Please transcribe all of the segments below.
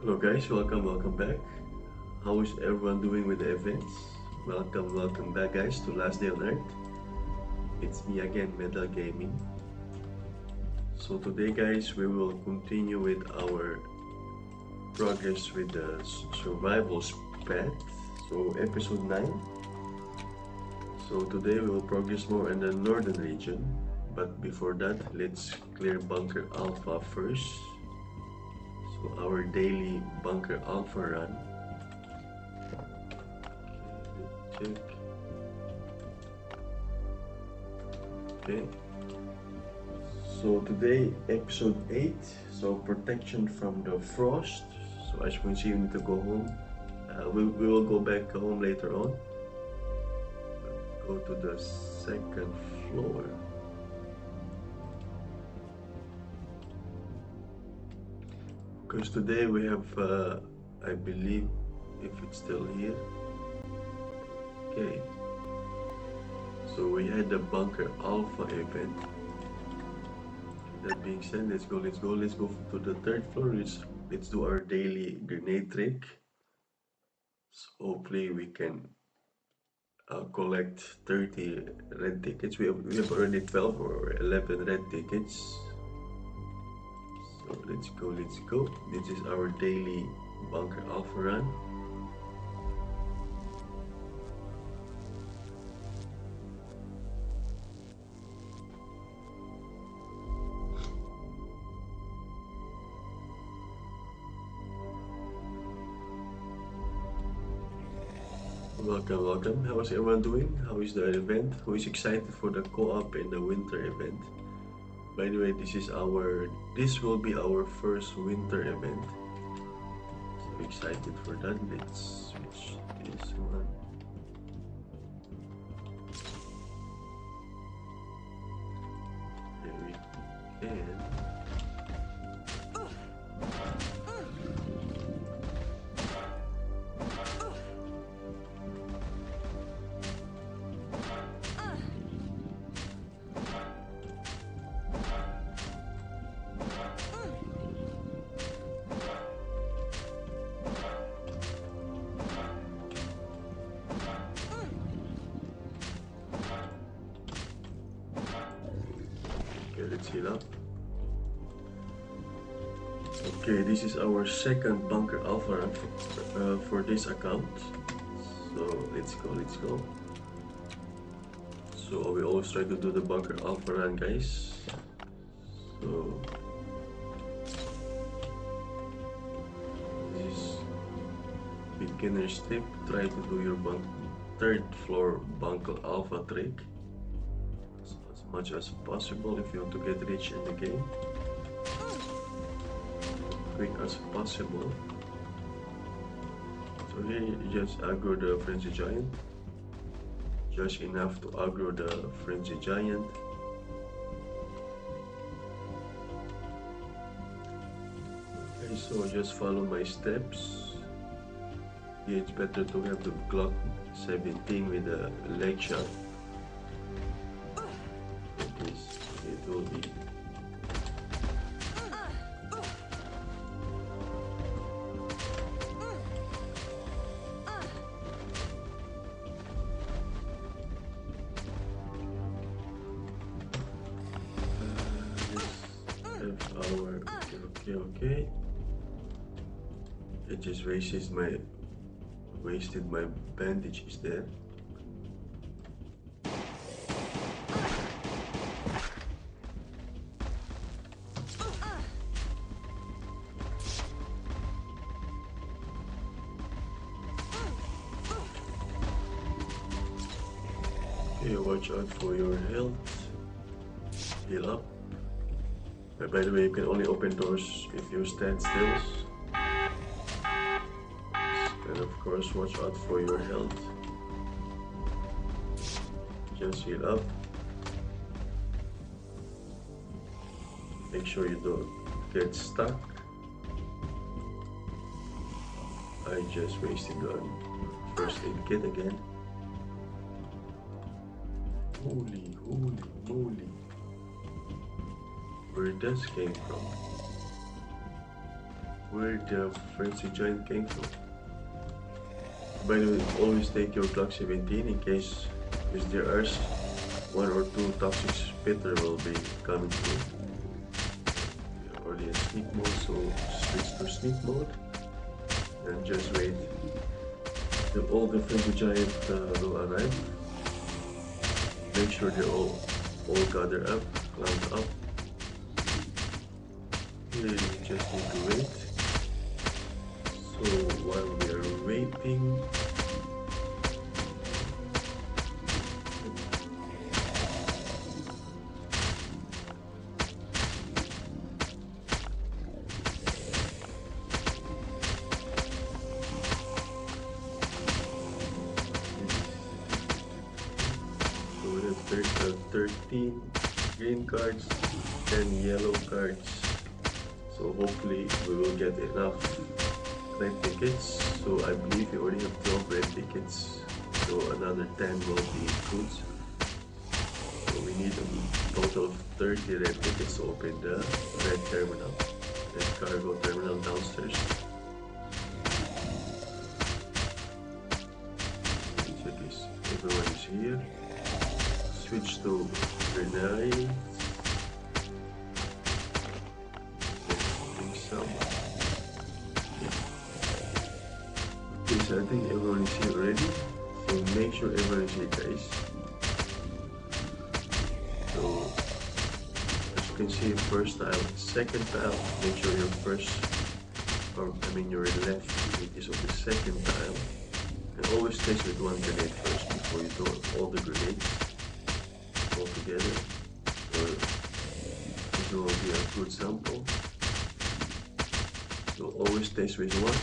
Hello guys, welcome back. How is everyone doing with the events? Welcome back guys to Last Day on Earth. It's me again, Metal Gaming. So today guys, we will continue with our progress with the survival path. So episode 9. So today we will progress more in the northern region. But before that, let's clear Bunker Alpha first. So our daily Bunker Alpha run. Check. Okay. So today, episode 8. So protection from the frost. So as you can see, we need to go home. We will go back home later on. Go to the second floor. Because today we have, I believe, if it's still here. Okay. So we had the Bunker Alpha event. That being said, let's go to the third floor. Let's do our daily grenade trick. So hopefully we can collect 30 red tickets. We have already 12 or 11 red tickets. So let's go. This is our daily Bunker Alpha run. Welcome. How is everyone doing? How is the event? Who is excited for the co-op in the winter event? By the way, this will be our first winter event. So excited for that. Let's switch this one. There we can. Let's heal up. Okay, this is our second Bunker Alpha run for this account. So let's go. So we always try to do the Bunker Alpha run, guys. So this is beginner's tip. Try to do your third floor Bunker Alpha trick as much as possible if you want to get rich in the game. Quick as possible. So here you just aggro the Frenzy Giant. Just enough to aggro the Frenzy Giant. Okay, so just follow my steps. Here it's better to have the Glock 17 with a leg shot. It will be okay. It just wasted my bandages there. Okay, watch out for your health. Heal up. By the way, you can only open doors if you stand still. And of course, watch out for your health. Just heal up. Make sure you don't get stuck. I just wasted one first aid kit again. Holy moly. Where this came from. where the friends you joined came from. By the way, always take your Glock 17 in case there are one or two toxic spitter will be coming through. We're already in sneak mode, so switch to sneak mode and just wait till all the friends giant will arrive. Make sure they're all gather up, climb up. Here you just need to wait. So while we are waiting, so we have 13 green cards, 10 yellow cards. So hopefully we will get enough red tickets. So I believe we already have 12 red tickets. So another 10 will be goods. So we need a total of 30 red tickets to open the red terminal, red cargo terminal downstairs. Check this, everyone is here. Switch to grenade. Okay, so I think everyone is here already. So make sure everyone is here, guys. So as you can see, first tile, second tile, make sure your first, or I mean your left is of the second tile. And always test with one grenade first before you throw all the grenades all together. Or it will be a good sample. So always test with one.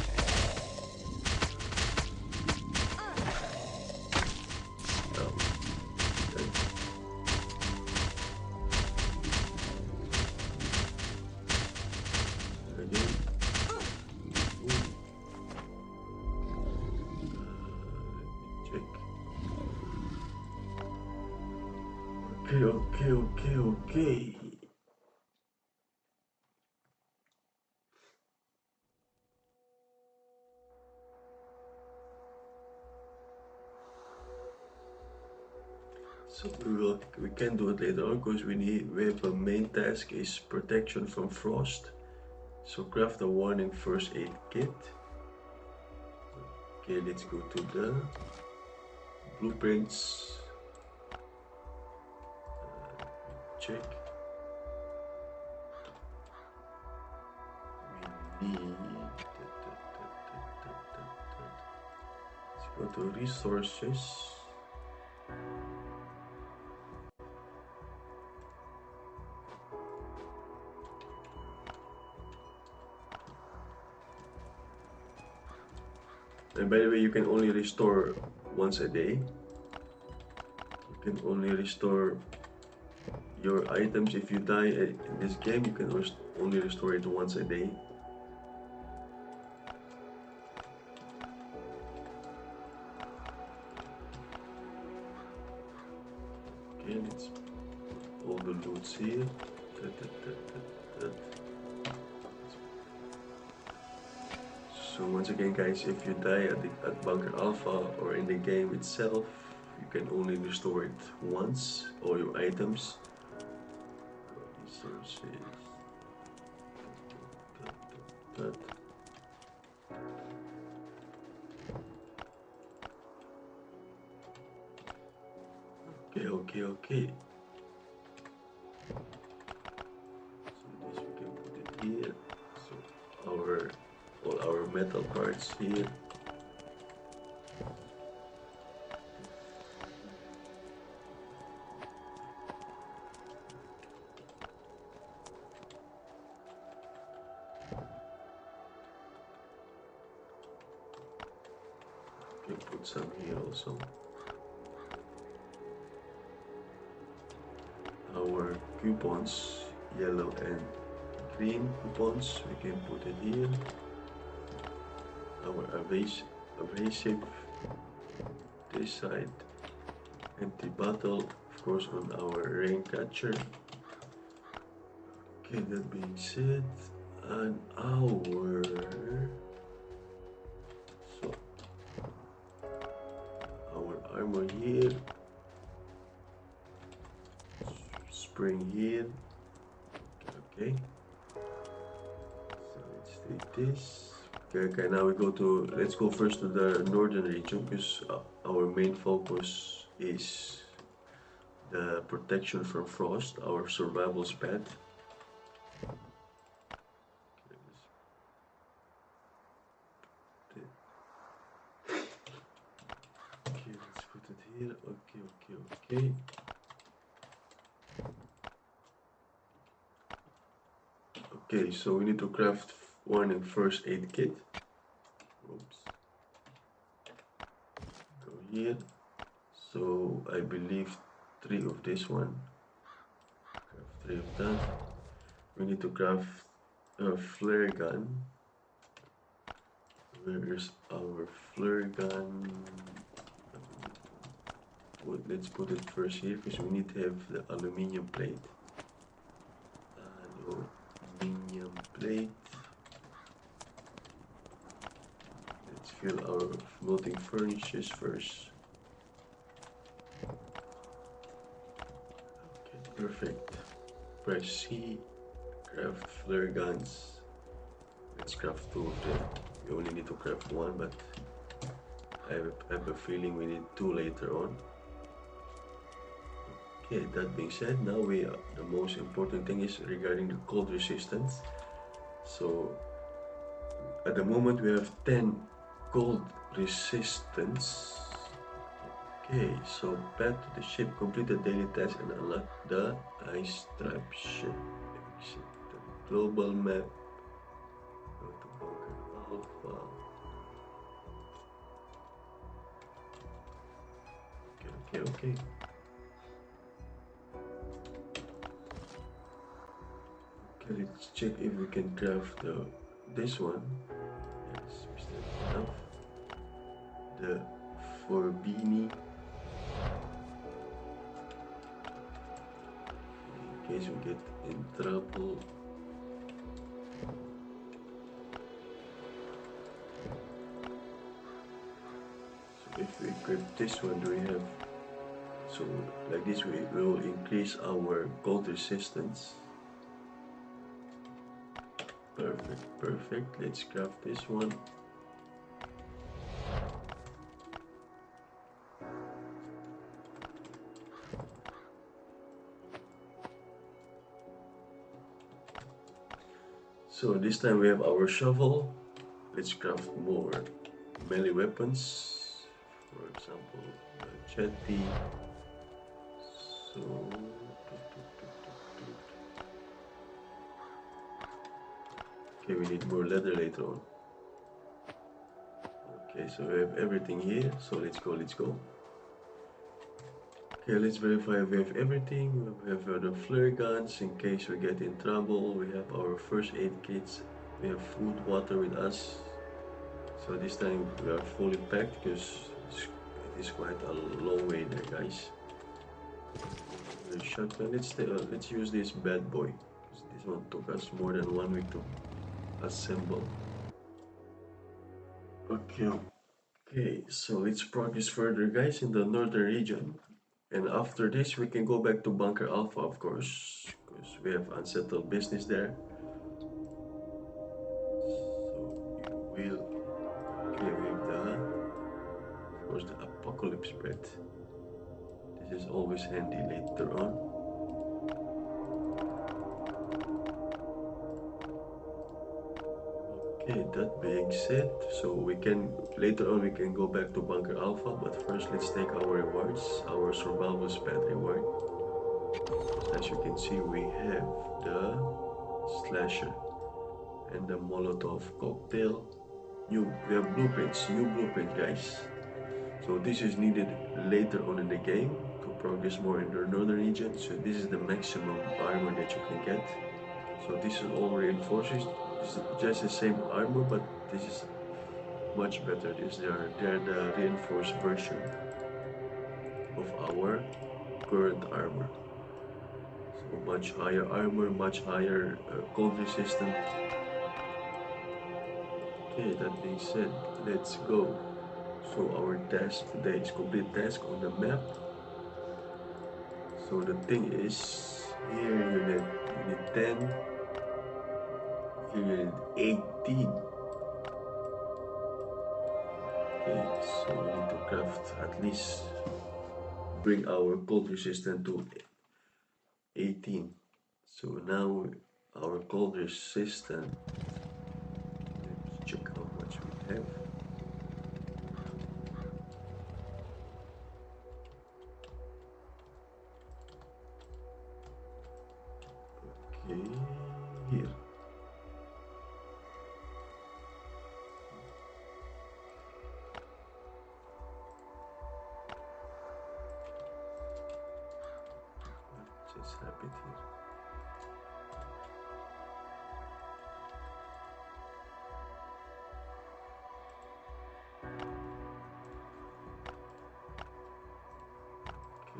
Okay. So we can do it later on because we have a main task is protection from frost. So craft a warning first aid kit. Okay, let's go to the blueprints. Check. We need. Let's go to resources. And by the way, you can only restore once a day. You can only restore your items if you die in this game. You can only restore it once a day. Okay, let's put all the loots here. So once again, guys, if you die at Bunker Alpha or in the game itself, you can only restore it once, all your items. Resources. Okay. So this we can put it here. So all our metal parts here. Okay, put some here also. Our coupons, yellow and green coupons, we can put it here. Our abrasive this side, empty bottle, of course, on our rain catcher. Okay, that being said, an hour. So our armor here, spring here. Okay, so let's take this. Okay, now we go to, let's go first to the northern region, because our main focus is the protection from frost, our survival spat. Okay, let's put it here. Okay. Okay, so we need to craft one first aid kit. Oops. Go here. So I believe 3 of this one. Craft 3 of that. We need to craft a flare gun. Where is our flare gun? Let's put it first here because we need to have the aluminium plate. Aluminium plate. Let's fill our melting furnaces first. Okay, perfect. Press C, craft flare guns. Let's craft 2 of them. We only need to craft 1, but I have a feeling we need 2 later on. Okay, that being said, now the most important thing is regarding the cold resistance. So at the moment we have 10 cold resistance. Okay, so back to the ship, complete the daily task and unlock the ice trap ship. Exit the global map. Go to Bunker Alpha. Okay. Okay, let's check if we can craft this one. Yes, we still have enough. The Forbini. In case we get in trouble. So if we equip this one, do we have... So like this we will increase our cold resistance. Perfect. Let's craft this one. So this time we have our shovel. Let's craft more melee weapons. For example, the chatty. So okay, we need more leather later on. Okay, so we have everything here. So let's go. Okay, let's verify we have everything. We have the flare guns in case we get in trouble. We have our first aid kits. We have food, water with us. So this time we are fully packed because it is quite a long way there, guys. The shotgun. Let's use this bad boy. This one took us more than 1 week to assemble. Okay. So let's progress further, guys, in the northern region. And after this, we can go back to Bunker Alpha, of course, because we have unsettled business there. So we will. Okay, we have of course, the apocalypse bread. This is always handy later on. Okay, that being said, so later on we can go back to Bunker Alpha, but first let's take our rewards, our survival spat reward. As you can see, we have the slasher and the Molotov cocktail. We have blueprints, new blueprint, guys. So this is needed later on in the game to progress more in the northern region. So this is the maximum armor that you can get. So this is all reinforcers. This is just the same armor, but this is much better. They're the reinforced version of our current armor. So much higher armor, much higher cold resistance. Okay, that being said, let's go. So our task today is complete task on the map. So the thing is, here you need 10, here you need 18. Okay, so we need to craft at least bring our cold resistance to 18. So now our cold resistance, let's check how much we have. Okay, here. What just happened here?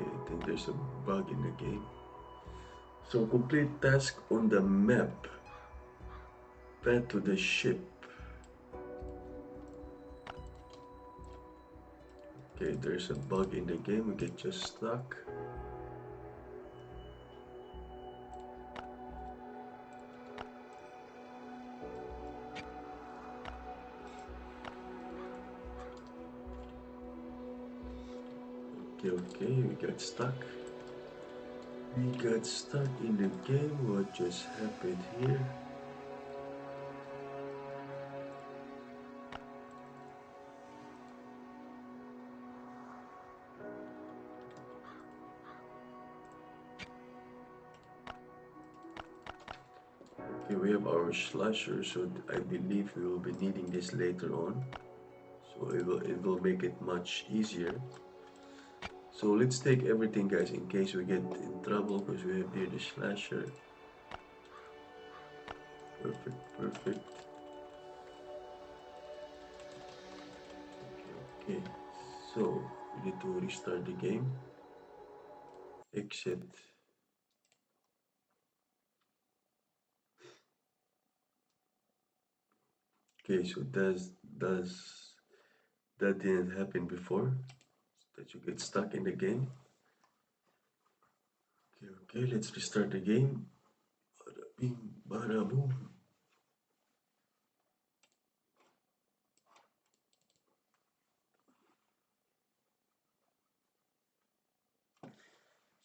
Okay, I think there's a bug in the game. So complete task on the map. Back to the ship. Okay, there's a bug in the game. We get just stuck. Okay, we got stuck. We got stuck in the game. What just happened here? Okay, we have our slasher, so I believe we will be needing this later on. So it will make it much easier. So let's take everything, guys, in case we get in trouble, because we have here the slasher. Perfect, perfect. Okay, so we need to restart the game. Exit. Okay, so that didn't happen before, that you get stuck in the game. Okay, let's restart the game. Bada bing, bada boom.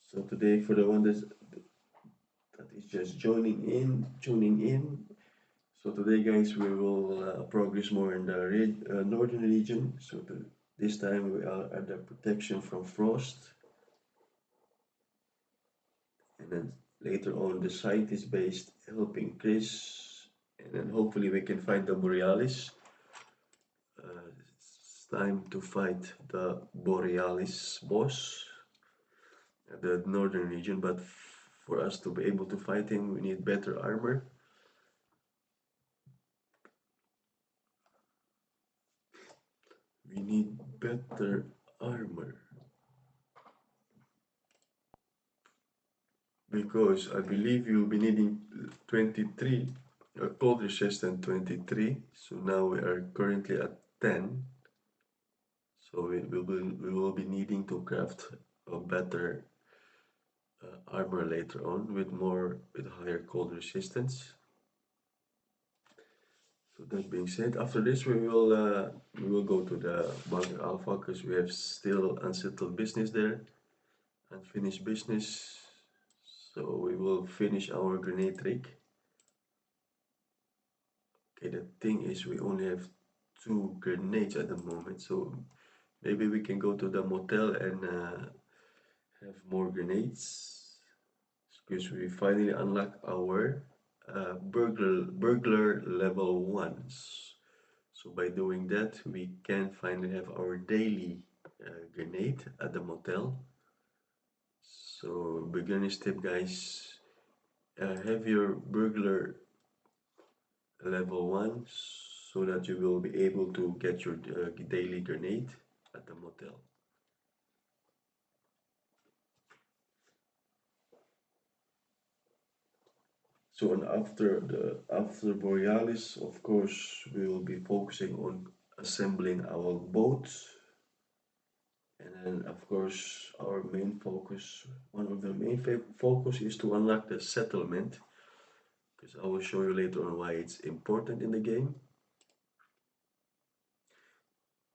So today, for the one that is just tuning in. So today, guys, we will progress more in the northern region. So this time we are at the protection from frost, and then later on the site is based helping Chris, and then hopefully we can find the Borealis. It's time to fight the Borealis boss at the northern region, but for us to be able to fight him, we need better armor. We need better armor. Because I believe you'll be needing 23, a cold resistant 23. So now we are currently at 10. So we will be needing to craft a better armor later on with higher cold resistance. So that being said, after this we will go to the bunker alpha, because we have still unsettled business there, unfinished business. So we will finish our grenade rig. Okay, the thing is we only have 2 grenades at the moment, so maybe we can go to the motel and have more grenades, because we finally unlock our burglar level 1s. So by doing that, we can finally have our daily grenade at the motel. So beginner's tip, guys, have your burglar level 1 so that you will be able to get your daily grenade at the motel. So and after Borealis, of course, we will be focusing on assembling our boats, and then of course our main focus, one of the main focus is to unlock the settlement, because I will show you later on why it's important in the game.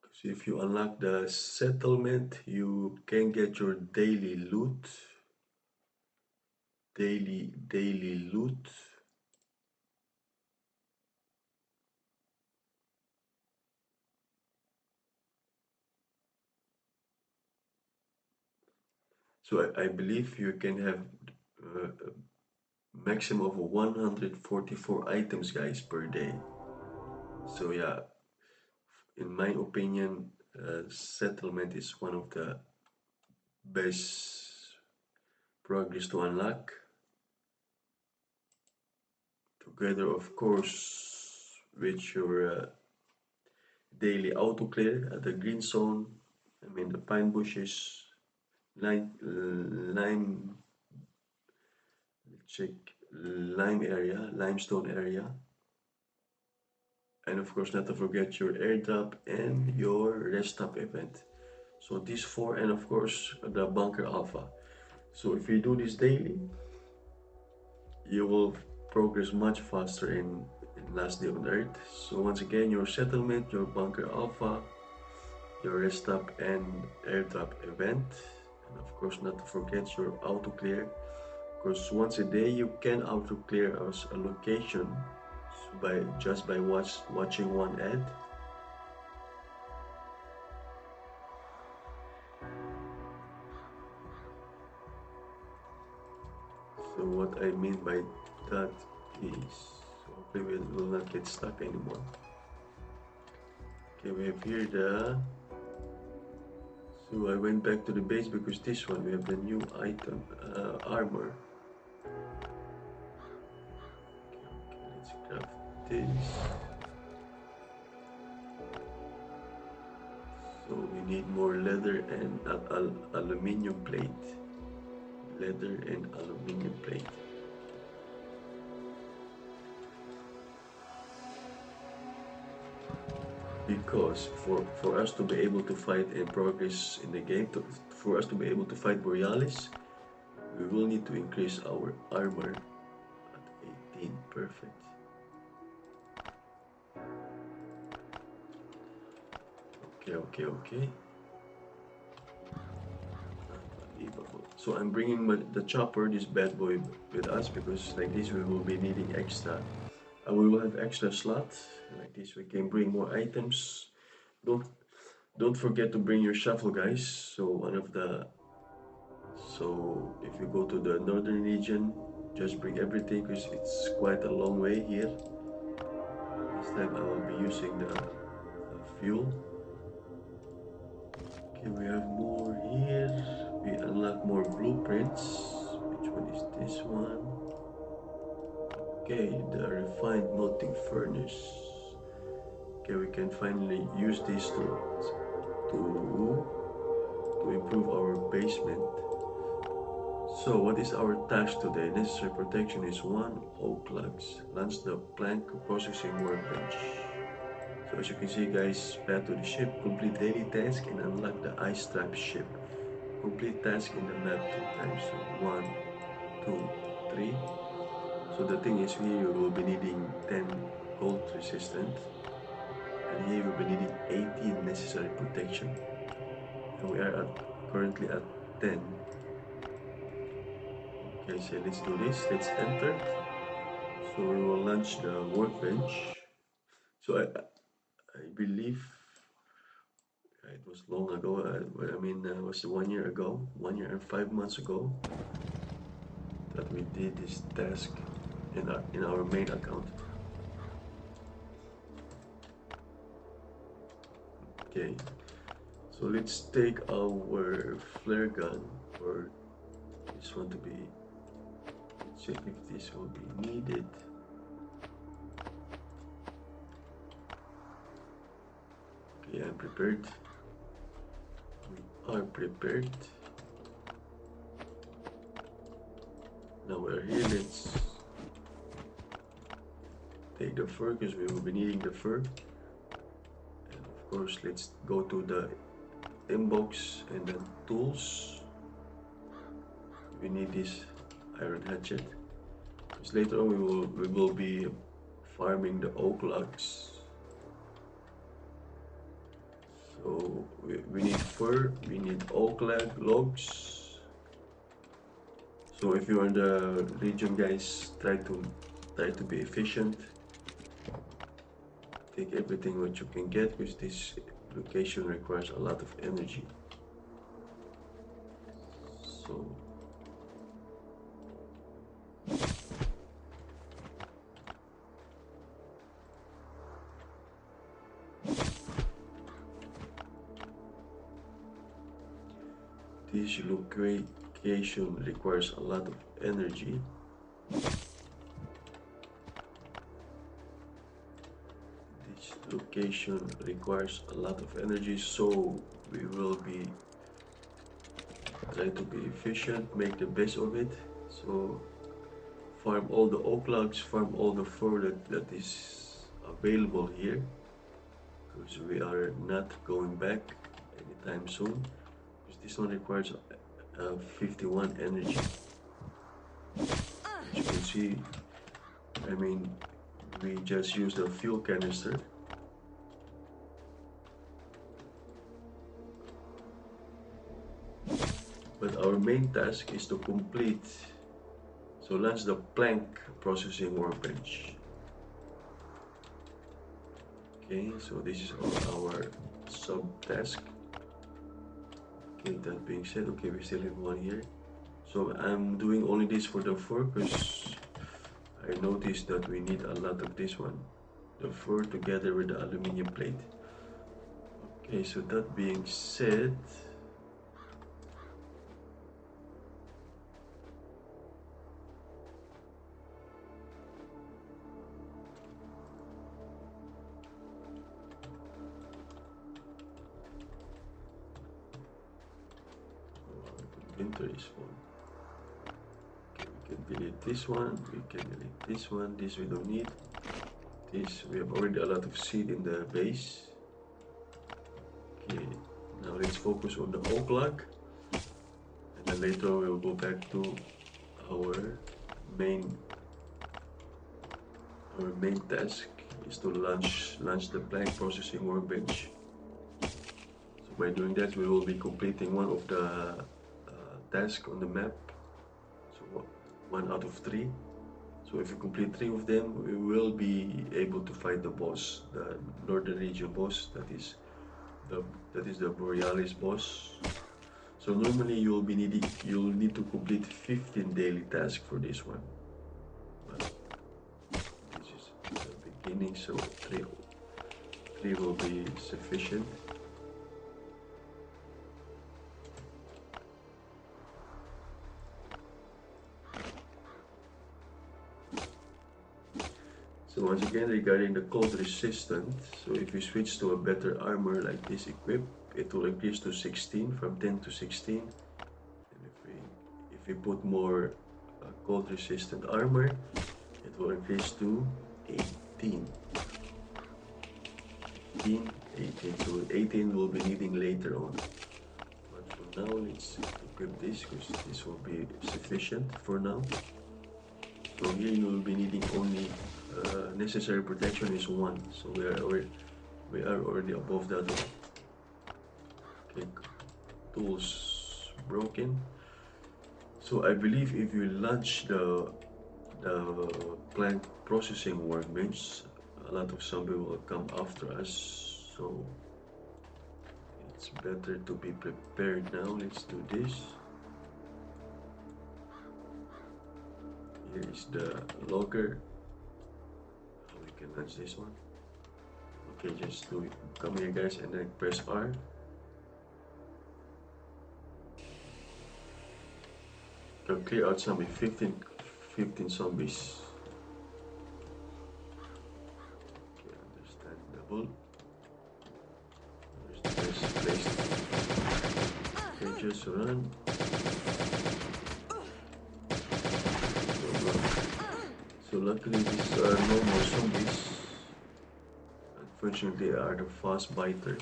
Because if you unlock the settlement, you can get your daily loot, daily loot. So I believe you can have a maximum of 144 items, guys, per day. So yeah, in my opinion, settlement is one of the best progress to unlock. Together, of course, with your daily auto clear at the green zone. I mean the pine bushes, lime, check lime area, limestone area, and of course not to forget your airdrop and your rest stop event. So these four, and of course the bunker alpha. So if you do this daily, you will progress much faster in last day on earth. So once again, your settlement, your bunker alpha, your rest stop and airdrop event, and of course not to forget your auto clear, because once a day you can auto clear a location by just by watching one ad. So what I mean by that is, hopefully we will not get stuck anymore. Okay, we have here the, so I went back to the base because this one we have the new item, armor. Okay, let's craft this. So we need more leather and aluminium plate. Leather and aluminium plate. Because for us to be able to fight and progress in the game, for us to be able to fight Borealis, we will need to increase our armor at 18. Perfect. Okay. Unbelievable. So I'm bringing the chopper, this bad boy, with us because like this we will be needing extra. We will have extra slots. Like this we can bring more items. Don't don't forget to bring your shovel, guys. So if you go to the northern region, just bring everything because it's quite a long way here. This time I will be using the fuel. Okay, we have more here. We unlock more blueprints. Which one is this one? Okay, the refined melting furnace. Okay, we can finally use this to improve our basement. So what is our task today? Necessary protection is 1 oak logs. Launch the plank processing workbench. So as you can see, guys, path to the ship, complete daily task and unlock the ice trap ship. Complete task in the map 2 times. So 1, 2, 3. So the thing is here you will be needing 10 cold resistant. And here you'll be needing 18 necessary protection. And we are currently at 10. Okay, so let's do this. Let's enter. So we will launch the workbench. So I believe it was long ago. It was 1 year ago, 1 year and 5 months ago that we did this task in our main account. Okay, so let's take our flare gun, or this one to be. Let's check if this will be needed. Okay, I'm prepared. We are prepared. Now we're here. take the fur because we will be needing the fur. And of course, let's go to the inbox and then tools. We need this iron hatchet because later on we will be farming the oak logs. So we need fur, we need oak logs. So if you're in the region, guys, try to be efficient. Take everything what you can get, because this location requires a lot of energy. So this location requires a lot of energy. This location requires a lot of energy, so we will be trying to be efficient, make the best of it. So farm all the oak logs, farm all the fur that is available here, because we are not going back anytime soon. This one requires 51 energy. As you can see, I mean, we just used a fuel canister. But our main task is to complete, so that's the plank processing workbench. Okay, so this is our sub task. Okay, that being said, okay, we still have one here. So I'm doing only this for the fur because I noticed that we need a lot of this one, the fur together with the aluminum plate. Okay, so that being said, inventory is full. Okay, we can delete this one, we can delete this one, this we don't need. This, we have already a lot of seed in the base. Okay, now let's focus on the oak log, and then later on we'll go back to our main task is to launch the plank processing workbench. So by doing that, we will be completing one of the tasks on the map. So 1 out of 3. So if you complete 3 of them, we will be able to fight the boss, the northern region boss. That is the Borialis boss. So normally you'll need to complete 15 daily tasks for this one. But this is the beginning, so 3 will be sufficient. So once again, regarding the cold resistant, so if we switch to a better armor like this equip, it will increase to 16, from 10 to 16. And if we put more cold resistant armor, it will increase to 18. 18. So 18 we'll be needing later on. But for now, let's equip this because this will be sufficient for now. So here you will be needing only necessary protection is 1. So we are already above that one. Okay, tools broken. So I believe if you launch the plank processing workbench, a lot of zombies will come after us. So it's better to be prepared now. Let's do this. Here is the logger. We can launch this one. Okay, just do it. Come here, guys, and then press R. Can clear out zombie 15 zombies. Okay, understandable. There's the best place. Okay, just run. So So luckily these are no more zombies. Unfortunately, they are the fast biter.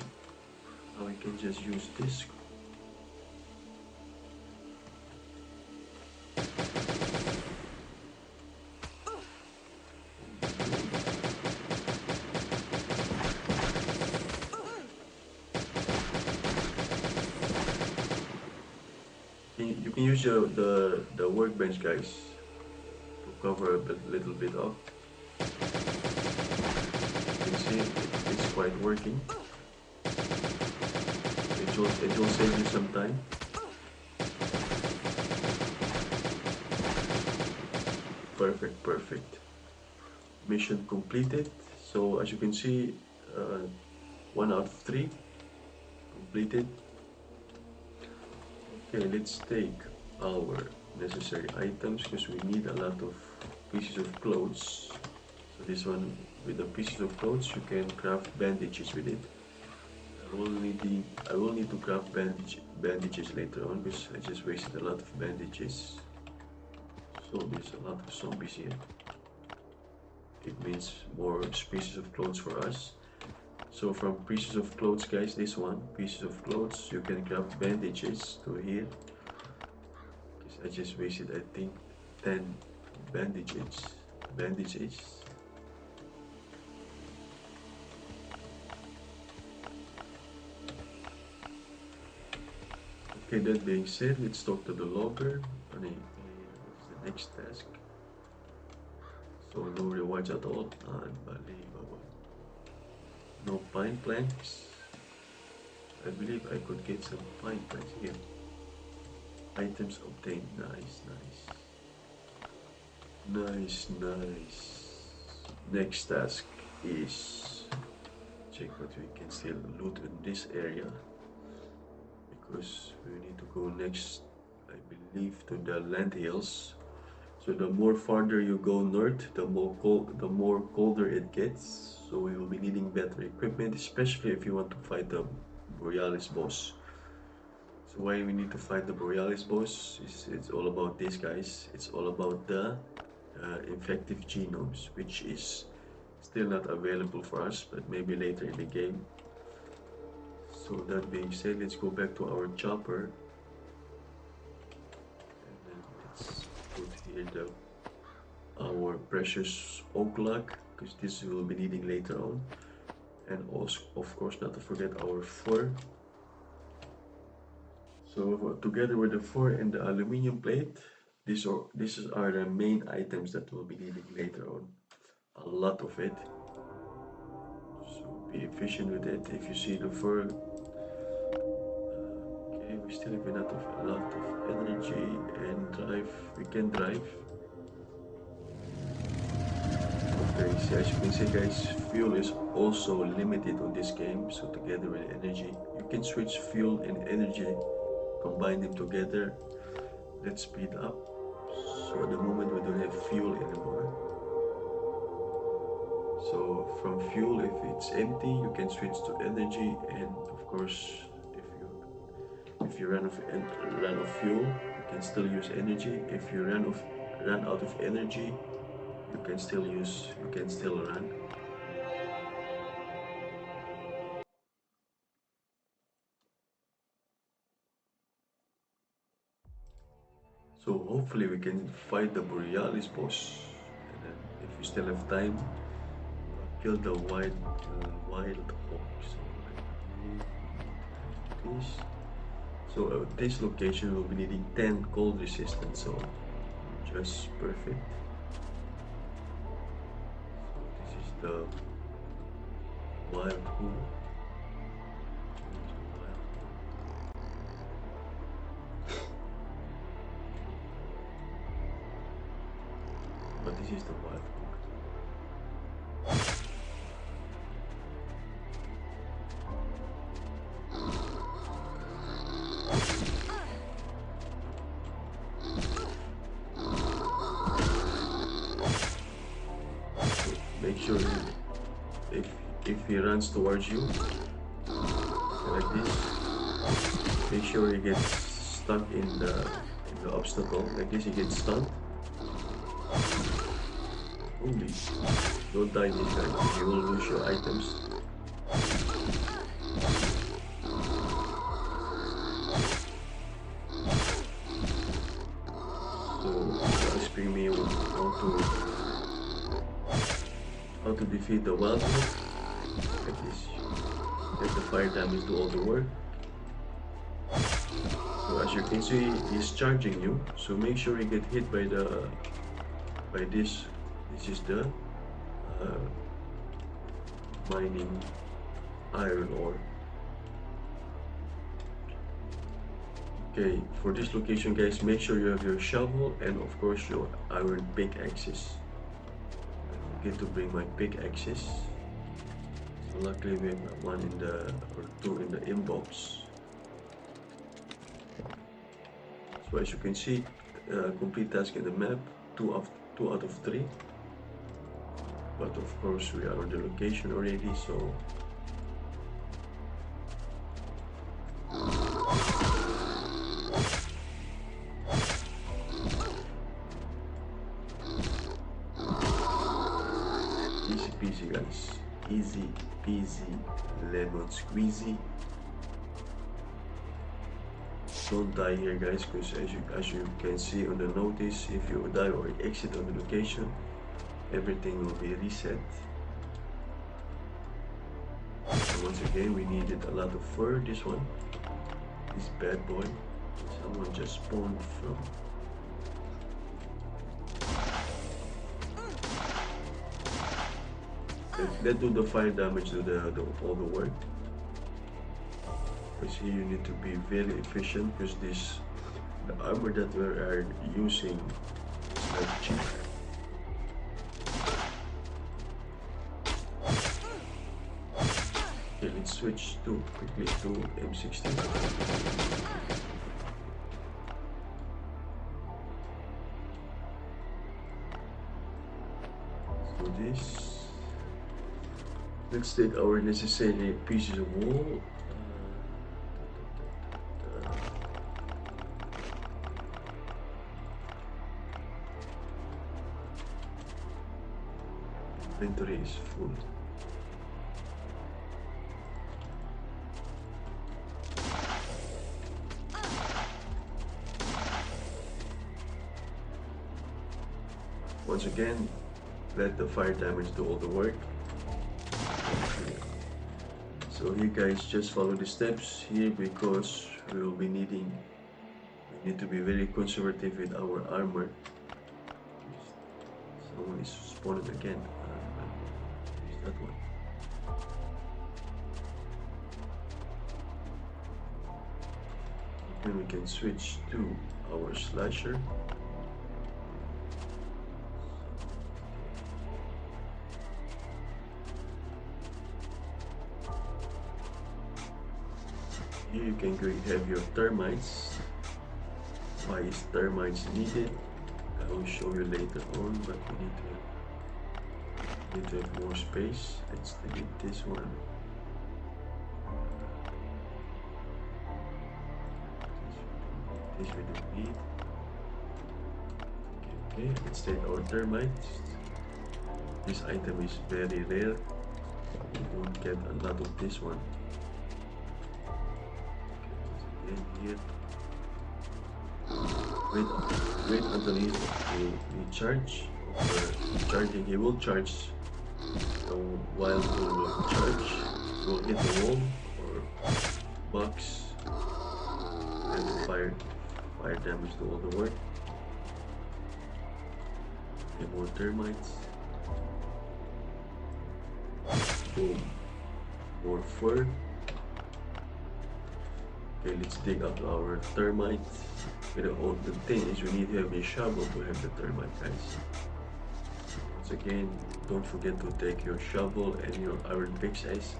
Now we can just use this. You can use the workbench, guys, to cover a little bit up. You can see it's quite working. It will save you some time. Perfect. Mission completed. So as you can see, 1 out of 3 completed. Okay, let's take our necessary items because we need a lot of pieces of clothes. So this one, with the pieces of clothes, you can craft bandages with it. I will need to craft bandages later on because I just wasted a lot of bandages. So there's a lot of zombies here. It means more pieces of clothes for us. So from pieces of clothes, guys, this one, pieces of clothes, you can craft bandages to here. Because I just wasted, I think, 10 bandages. Okay, that being said, let's talk to the logger. What's the next task? So no rewards at all. Unbelievable. No pine planks. I believe I could get some pine planks here. Items obtained. Nice. Next task is check what we can still loot in this area. Because we need to go next, I believe, to the land hills. So the more farther you go north, the more colder it gets. So we will be needing better equipment, especially if you want to fight the Borialis boss. So why we need to fight the Borialis boss is it's all about this, guys. It's all about the infective genomes, which is still not available for us, but maybe later in the game. So that being said, let's go back to our chopper. And then let's put here our precious oak log, because this we will be needing later on. And also, of course, not to forget our fur. So together with the fur and the aluminium plate, these are the main items that we'll be needing later on. A lot of it. So be efficient with it. If you see the fur, okay, we still have a lot of energy and drive. We can drive. Okay, so as you can see, guys, fuel is also limited on this game. So together with energy, you can switch fuel and energy, combine them together. Let's speed up. So at the moment we don't have fuel anymore. So from fuel, if it's empty, you can switch to energy, and of course, if you run out of fuel, you can still use energy. If you run out of energy, you can still run. So hopefully we can fight the Borealis boss, and then if we still have time, kill the wild hawk. So this. So this location will be needing 10 cold resistance. So just perfect. So this is the wild hawk. But this is the wild hawk. Make sure if he runs towards you like this, make sure he gets stuck in the obstacle. Like this, he gets stunned. Holy, don't die this guy, you will lose your items. So asking me how to defeat the wild wolf. Like this. Let the fire damage do all the work. So as you can see, he's charging you. So make sure you get hit by this. This is the mining iron ore. Okay, for this location, guys, make sure you have your shovel and of course your iron pickaxes. I forget to bring my pickaxes. So luckily we have one in the or two in the inbox. So as you can see, complete task in the map, two out of 3. But of course we are on the location already, so easy peasy guys, easy peasy lemon squeezy. Don't die here guys, because as you can see on the notice, if you die or exit on the location, everything will be reset. And once again, we needed a lot of fur. This one, this bad boy, someone just spawned from. Let's do the fire damage to all the work. Because here you need to be very efficient, because the armor that we are using is not cheap. Okay, let's switch quickly to M16. So this, let's take our necessary pieces of wool. Inventory is full. Once again, let the fire damage do all the work. So here guys, just follow the steps here, because we need to be very conservative with our armor. Someone is spawning again. Is that one? Then we can switch to our slasher. Here you can have your termites. Why is termites needed? I will show you later on, but we need to have more space. Let's delete this one. This we don't need. Okay, let's take our termites. This item is very rare. You don't get a lot of this one. Okay, here. Wait until he charge. Charging, he will charge. So while he will charge, will hit the wall or box, and fire damage to all the work. Okay, more termites. Boom. More fur. Okay, let's dig up our termites. The thing is, we need to have a shovel to have the termite, guys. Once again, don't forget to take your shovel and your iron pickaxes.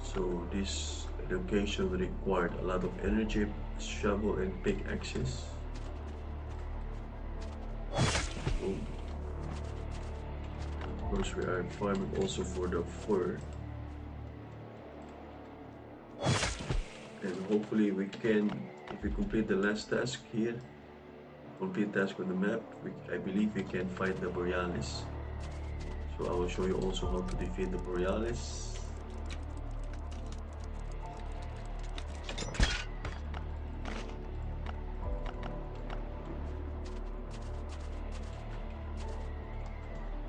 So this location required a lot of energy, shovel and pickaxes. Boom. Of course, we are farming also for the fur. And hopefully we can, if we complete the last task here, complete task on the map. I believe we can fight the Borialis. So I will show you also how to defeat the Borialis.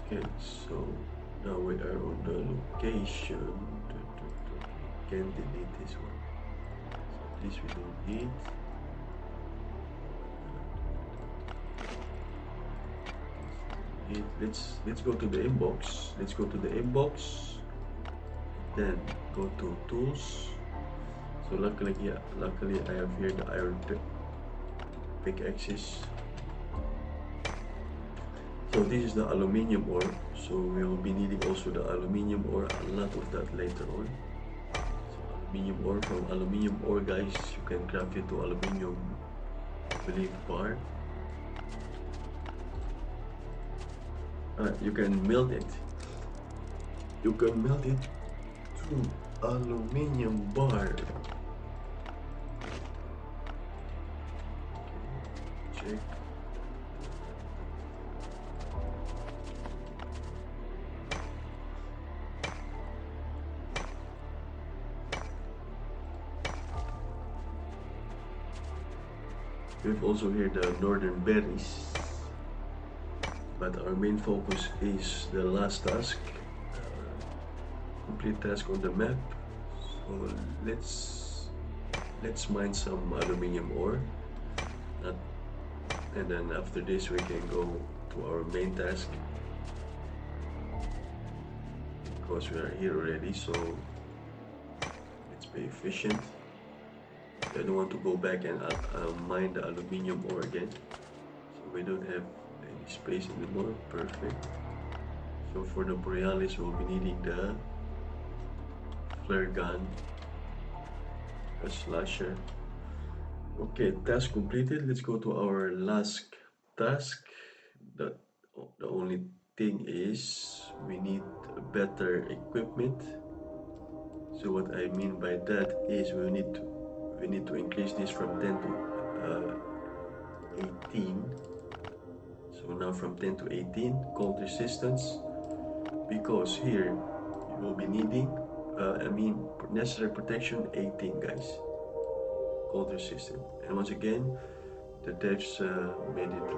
Okay, so now we are on the location. Can delete this one. So this we don't need. Let's go to the inbox. Let's go to the inbox. Then go to tools. So luckily I have here the iron pickaxes. So this is the aluminium ore. So we will be needing also the aluminium ore, a lot of that later on. So aluminium ore, from aluminium ore guys, you can craft it to aluminium, I believe, bar. You can melt it. You can melt it to aluminium bar. Check. We have also here the northern berries, but our main focus is the last task, complete task on the map. So let's mine some aluminium ore, and then after this we can go to our main task, because we are here already. So let's be efficient. I don't want to go back and mine the aluminium ore again. So we don't have any space anymore. Perfect. So for the Borialis, we'll be needing the flare gun, a slasher. Okay, task completed. Let's go to our last task. The only thing is we need better equipment. So what I mean by that is we need to increase this from 10 to 18. So now from 10 to 18, cold resistance, because here you will be needing necessary protection 18 guys, cold resistant. And once again, the devs made it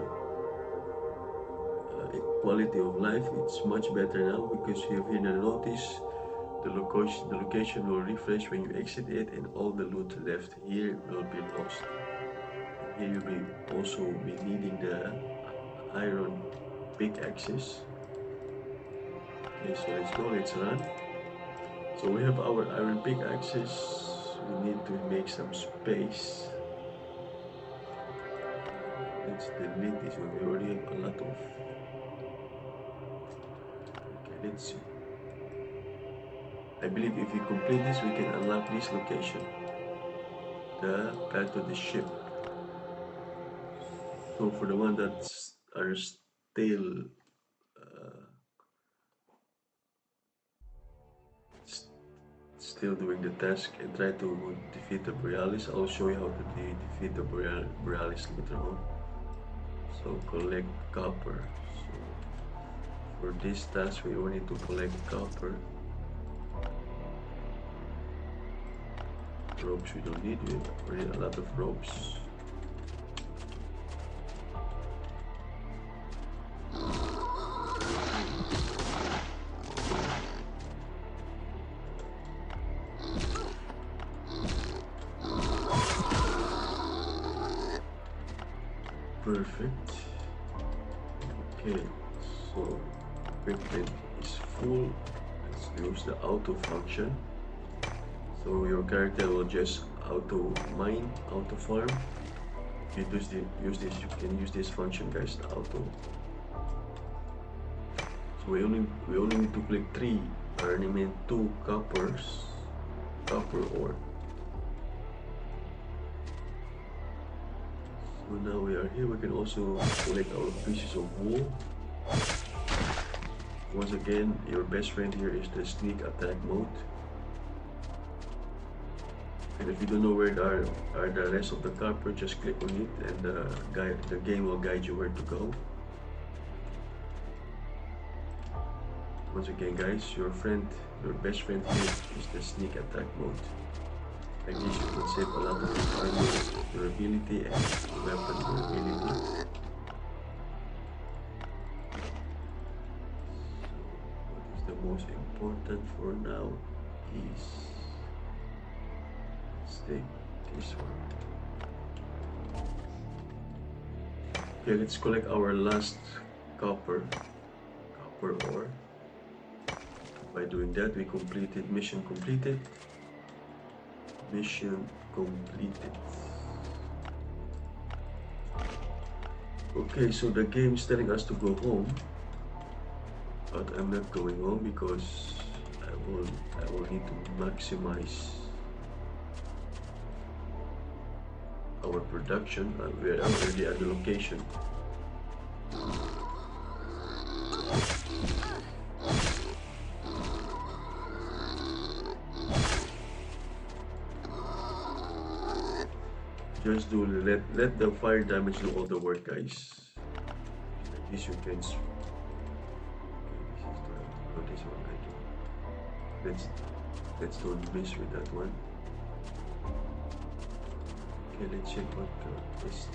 quality of life, it's much better now, because you have here the notice. The location will refresh when you exit it, and all the loot left here will be lost. And here you'll be also be needing the iron pickaxes. Okay, so let's go, let's run. So we have our iron pickaxes. We need to make some space. Let's delete this one. We already have a lot of. Okay, let's see. I believe if we complete this, we can unlock this location, the path to the ship. So for the one that are still doing the task and try to defeat the Borialis, I'll show you how to defeat the Borialis later on. So collect copper. So for this task, we only need to collect copper. Ropes we don't need, we have already a lot of ropes. Perfect. Okay, so equipment is full. Let's use the auto function. So your character will just auto mine, auto farm. If you use this, you can use this function, guys, the auto. So we only need to click 3, or I mean 2 copper ore. So now we are here, we can also collect our pieces of wool. Once again, your best friend here is the sneak attack mode. And if you don't know where are the rest of the copper, just click on it and the game will guide you where to go. Once again guys, your best friend here is the sneak attack mode. Like this you can save a lot of armor durability and weapon durability. So what is the most important for now is, let's take this one. Okay, let's collect our last copper ore. By doing that, we completed mission completed. Mission completed. Okay, so the game is telling us to go home, but I'm not going home because I will need to maximize our production. We are already at the location. Just let the fire damage do all the work, guys. Like this you can. Okay, this is what I do. Let's don't miss with that one. Okay, let's check what this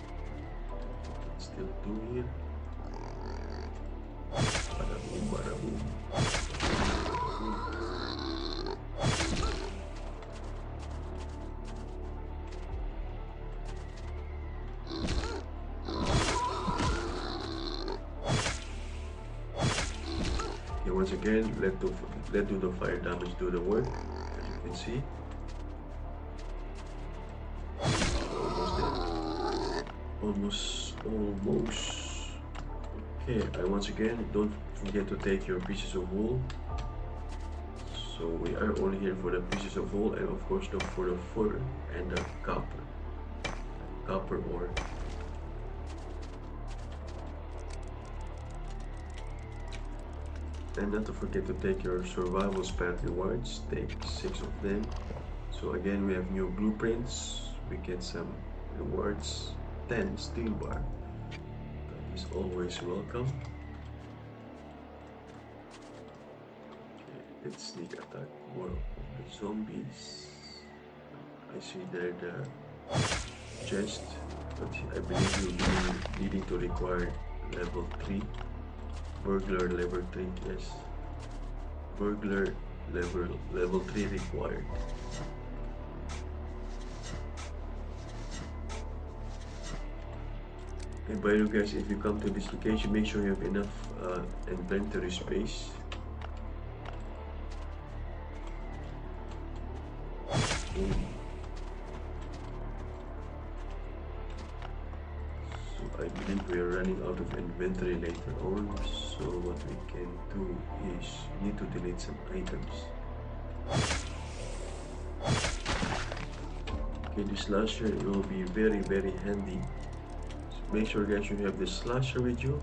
still do here. Bada boom, bada boom. Once again, let do the fire damage do the work, as you can see. Almost. Okay, once again, don't forget to take your pieces of wool. So we are only here for the pieces of wool and of course for the fur and the copper ore. And not to forget to take your survival spat rewards, take 6 of them. So again, we have new blueprints, we get some rewards, 10 steel bar, that is always welcome. Okay, let's sneak attack more of the zombies. I see there the chest, but I believe you'll be needing to require level 3. Burglar level 3, yes. Burglar level 3 required. And by the way guys, if you come to this location, make sure you have enough inventory space. So I believe we are running out of inventory later on. So what we can do is need to delete some items. Okay, the slasher will be very handy. So make sure guys you have the slasher with you.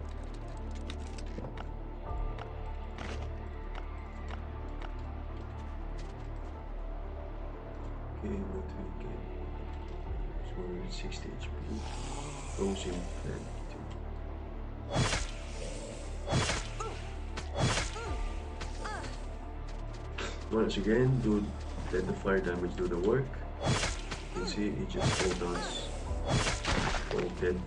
Okay, what we get? It's 160 HP. Frozen plant. Once again, let the fire damage do the work. You can see it just falls down all dead.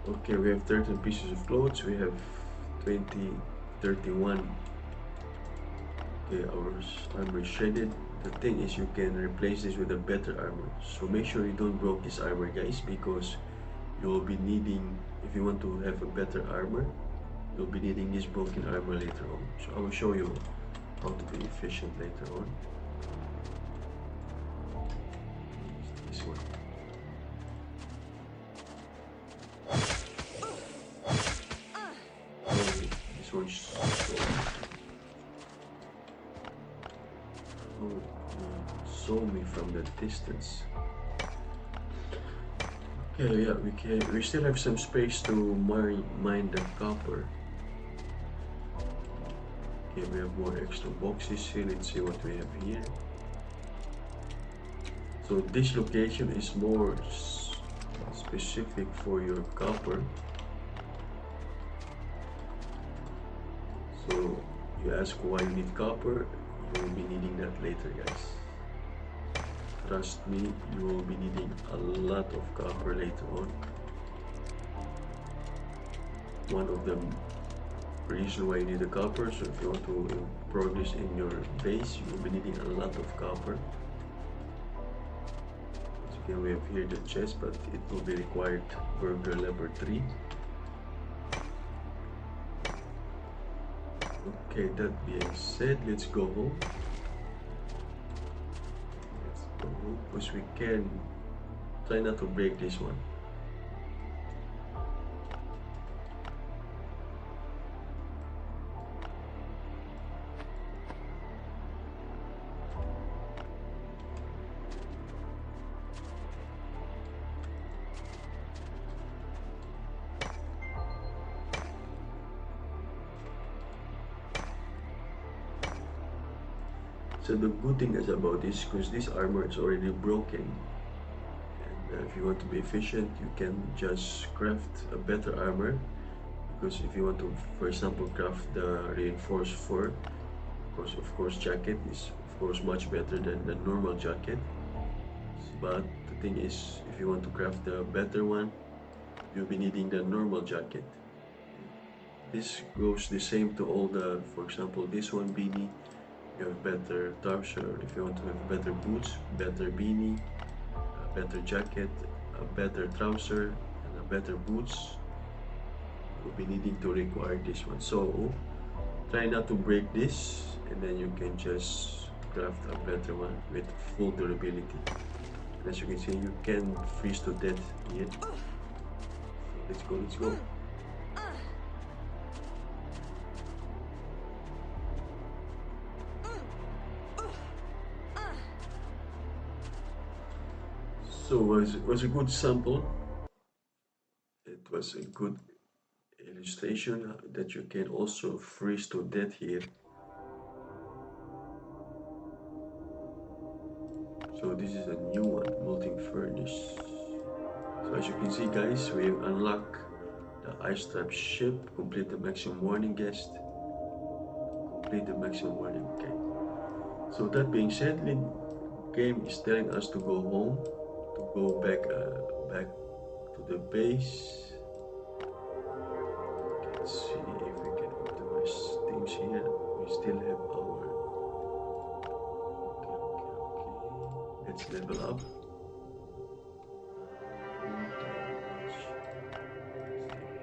Okay, we have 13 pieces of clothes, we have 31. Okay, our armor is shredded. The thing is you can replace this with a better armor. So make sure you don't broke this armor guys, because you will be needing, if you want to have a better armor, you'll be needing this broken armor later on. So I will show you how to be efficient later on. This one. This one saw me from the distance. Okay, yeah, we still have some space to mine the copper. Okay, we have more extra boxes here. Let's see what we have here. So this location is more specific for your copper. So you ask why you need copper, you will be needing that later, guys. Trust me, you will be needing a lot of copper later on. One of the reason why you need the copper, so if you want to progress in your base, you will be needing a lot of copper. As you can we have here the chest, but it will be required burger level 3. Okay, that being said, let's go home. Let's go home, because we can try not to break this one. So the good thing is about this, because this armor is already broken, and if you want to be efficient, you can just craft a better armor. Because if you want to, for example, craft the reinforced fur, of course, jacket is of course much better than the normal jacket. But the thing is, if you want to craft a better one, you'll be needing the normal jacket. This goes the same to all the, for example, this one beanie. You have better trouser. If you want to have better boots, better beanie, a better jacket, a better trouser, and a better boots, you'll be needing to require this one. So try not to break this, and then you can just craft a better one with full durability. And as you can see, you can freeze to death here. So let's go, let's go. So was a good sample. It was a good illustration that you can also freeze to death here. So this is a new one, molting furnace. So as you can see, guys, we have unlocked the ice trap ship, complete the maximum warning guest, complete the maximum warning. Okay. So that being said, the game is telling us to go home, to go back to the base. Let's see if we can optimize things here. We still have our. Okay. Let's level up. Let's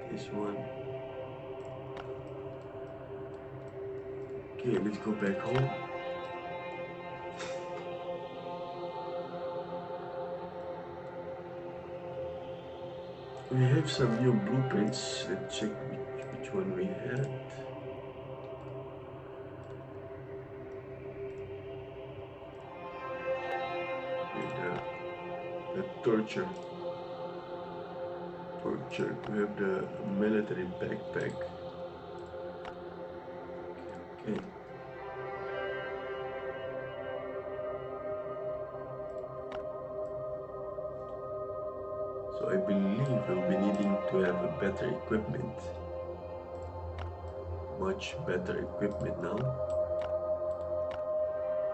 take this one. Okay, let's go back home. We have some new blueprints. Let's check which one we had. The torture. Torture. We have the military backpack. Okay. So I believe we'll be needing to have a better equipment. Much better equipment now.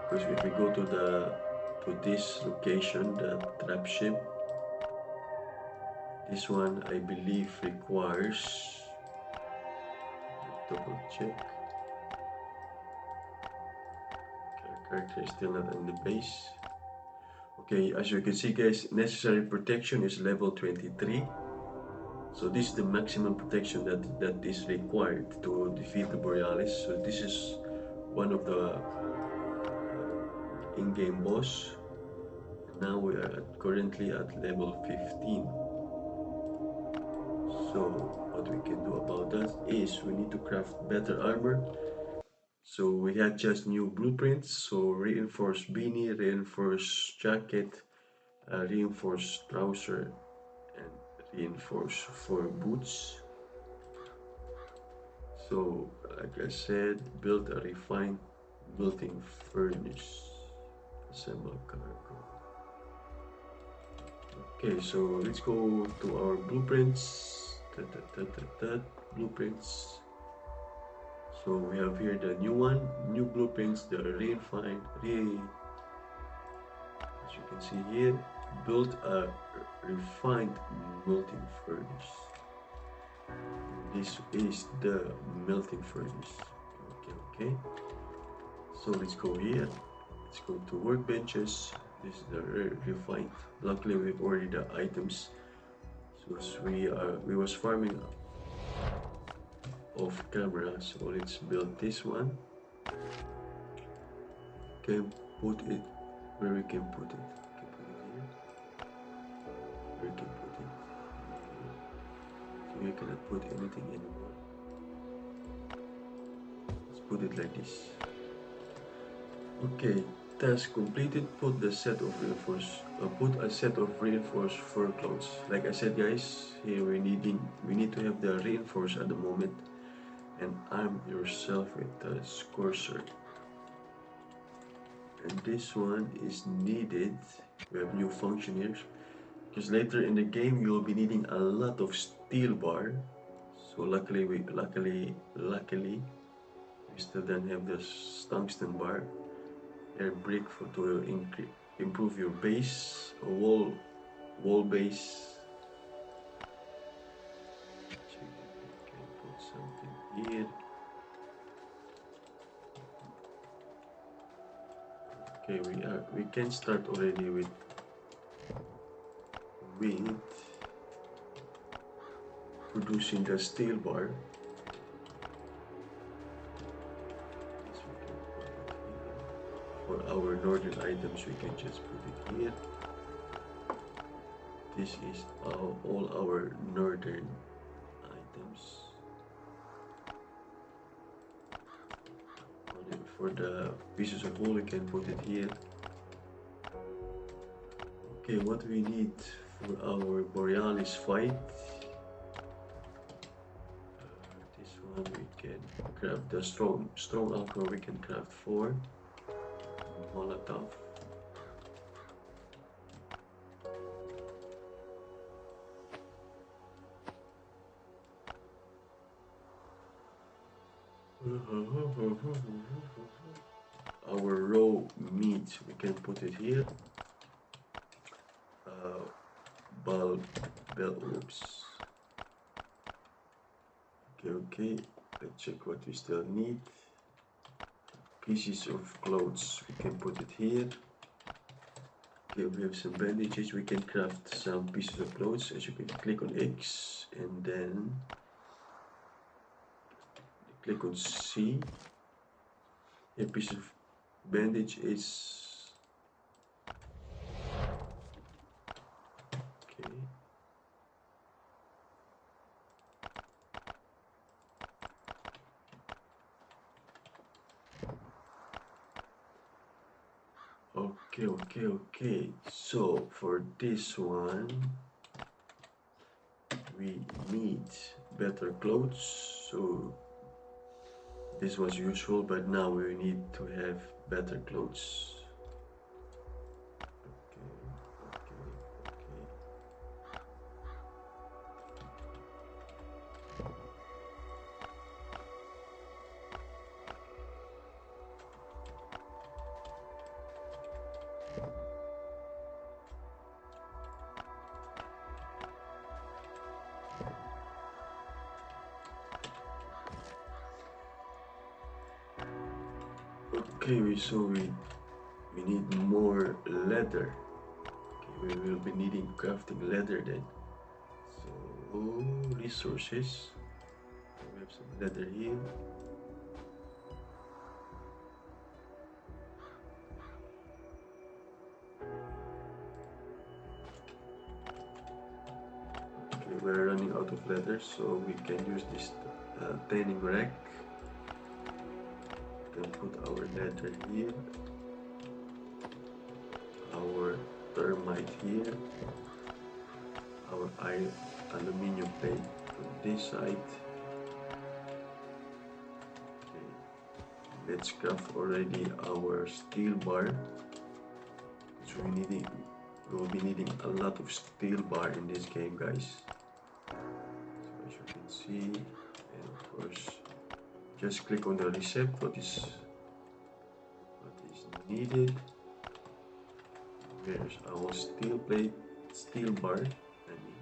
Because if we go to this location, the trap ship, this one I believe requires, double check. Okay, character is still not in the base. Okay, as you can see, guys, necessary protection is level 23. So this is the maximum protection that is required to defeat the Borealis. So this is one of the in-game boss. Now we are currently at level 15. So what we can do about that is we need to craft better armor. So we had just new blueprints. So reinforced beanie, reinforced jacket, reinforced trouser, and reinforced for boots. So, like I said, build a refined melting furnace. Assemble cargo. Okay, so let's go to our blueprints. Blueprints. So we have here the new one, new blueprints, the refined, as you can see here, build a refined melting furnace. This is the melting furnace. Okay. So let's go here. Let's go to workbenches. This is the refined. Luckily, we've already the items. So we was farming off camera. So let's build this one. Can put it where we can put it. We can put it here. Where we can put it. Okay. So we cannot put anything anymore. Let's put it like this. Okay, task completed. Put a set of reinforced fur clothes. Like I said, guys, here we need to have the reinforce at the moment, and arm yourself with the courser. And this one is needed. We have new function here, because later in the game you will be needing a lot of steel bar. So luckily we still don't have the tungsten bar. Air brick to improve your base, a wall base. So you can put something here. Okay, we can start already with producing the steel bar. This we can put it here. For our northern items, we can just put it here. This is all our northern items. For the pieces of wool, we can put it here. Okay, what we need for our Borialis fight. This one we can craft the strong alcohol. We can craft 4 Molotov. Our raw meat, we can put it here. Oops. Okay. Let's check what we still need. Pieces of clothes, we can put it here. Okay, we have some bandages. We can craft some pieces of clothes. As you can click on X and then click on C. A piece of bandage is okay. Okay. So for this one, we need better clothes. So this was useful, but now we need to have better clothes. Okay, so we need more leather. Okay, we will be needing crafting leather then. So resources. We have some leather here. Okay, we're running out of leather, so we can use this tanning rack. We can put our leather here. Our thermite here, our aluminium plate on this side. let's craft already our steel bar. So we'll be needing a lot of steel bar in this game, guys. So as you can see, and of course, just click on the reset. What is needed? Where's our steel bar? I mean,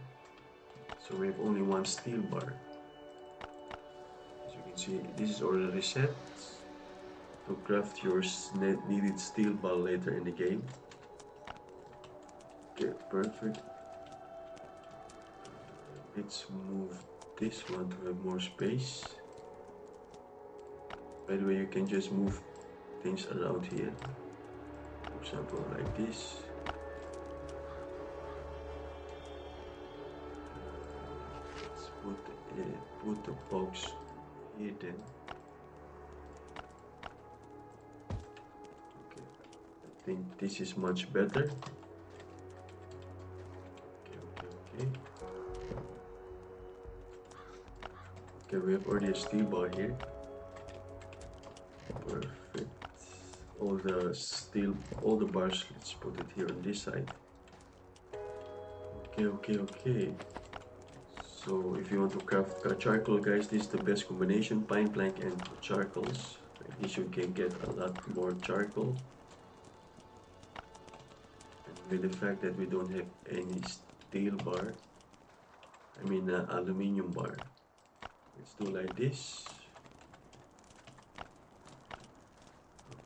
so we have only one steel bar. As you can see, this is already reset to craft your needed steel bar later in the game. Okay, perfect. Let's move this one to have more space. By the way, you can just move things around here. For example, like this. Let's put the box here then. Okay, I think this is much better. Okay, we have already a steel bar here. Perfect. All the bars, let's put it here on this side. Okay. So if you want to craft charcoal, guys, this is the best combination, pine plank and charcoals. Like this you can get a lot more charcoal. And with the fact that we don't have any steel bar, aluminium bar. Let's do like this.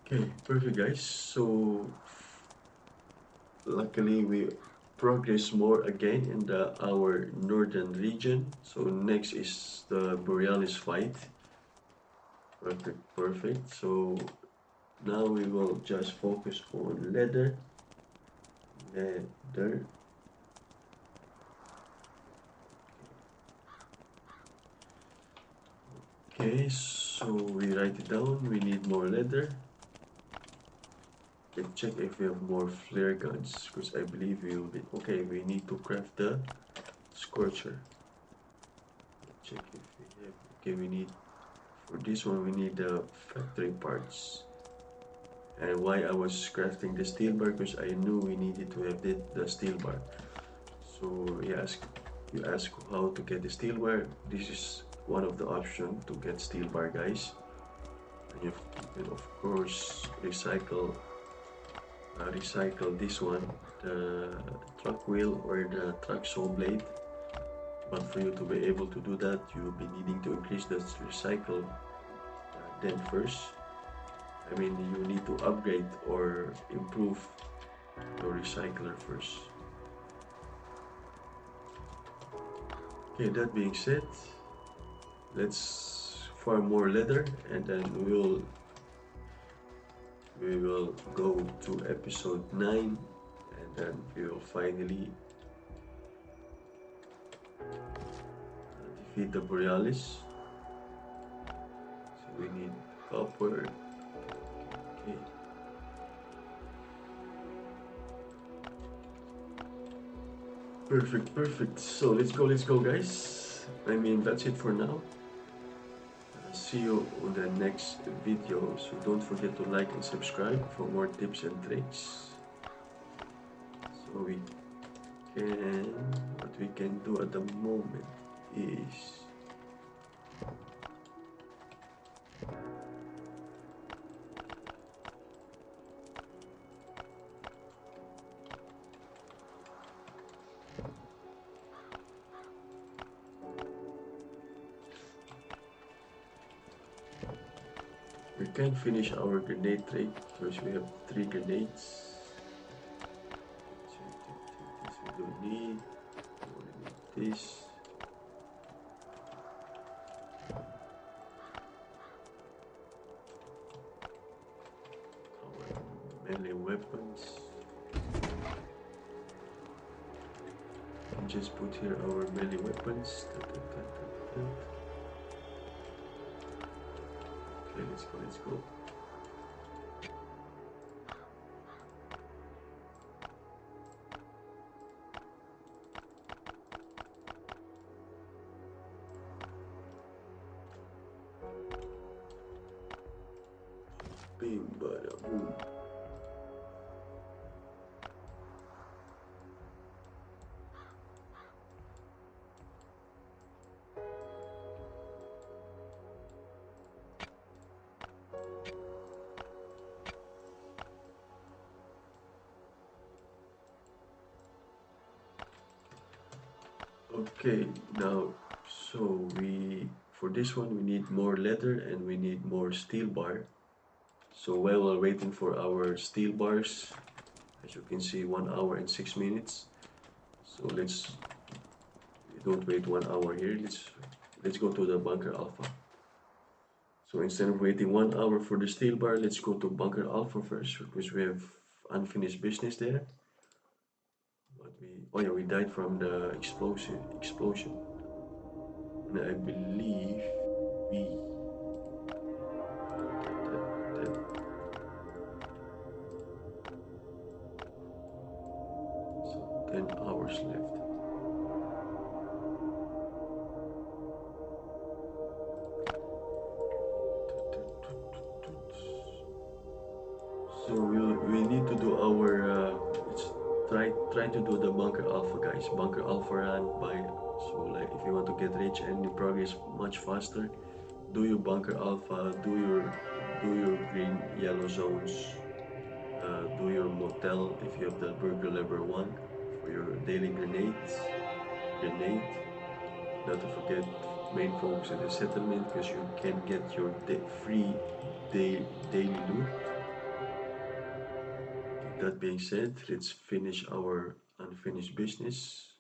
Okay, perfect, guys. So luckily we progress more again in our northern region. So next is the Borealis fight. Perfect. So now we will just focus on leather. Okay, so we write it down. We need more leather. Let's check if we have more flare guns, because I believe we will be... Okay, we need to craft the scorcher. Let's check if we have... Okay, we need... For this one, we need the factory parts. And why I was crafting the steel bar, because I knew we needed to have the steel bar. So you ask how to get the steel bar. This is one of the options to get steel bar, guys. And you can of course recycle this one, the truck wheel or the truck saw blade. But for you to be able to do that, you'll be needing to increase the recycle then first. You need to upgrade or improve your recycler first. Okay, that being said, let's farm more leather, and then we will go to episode 9, and then we will finally defeat the Borialis. So we need copper. Okay. Perfect. So let's go, guys. That's it for now. See you on the next video. So don't forget to like and subscribe for more tips and tricks. So what we can do at the moment is we can finish our grenade trade because we have 3 grenades. This we don't need. We only need this. Our melee weapons. And just put here our melee weapons. Okay, let's go. bing, bada boom. Okay, now, so for this one we need more leather and we need more steel bar. So while we're waiting for our steel bars, as you can see, 1 hour and 6 minutes. So don't wait 1 hour here. Let's go to the bunker alpha. So instead of waiting 1 hour for the steel bar, let's go to bunker alpha first, because we have unfinished business there. But oh yeah, we died from the explosion. And I believe we that, so 10 hours left. So we need to do our let's try to do the bunker alpha, guys. Bunker alpha run by, so like if you want to get rich and you progress much faster, do your bunker alpha, do your green yellow zones, do your motel if you have the burger level 1 for your daily grenade. Not to forget main focus at the settlement, because you can get your free daily loot. That being said, let's finish our unfinished business.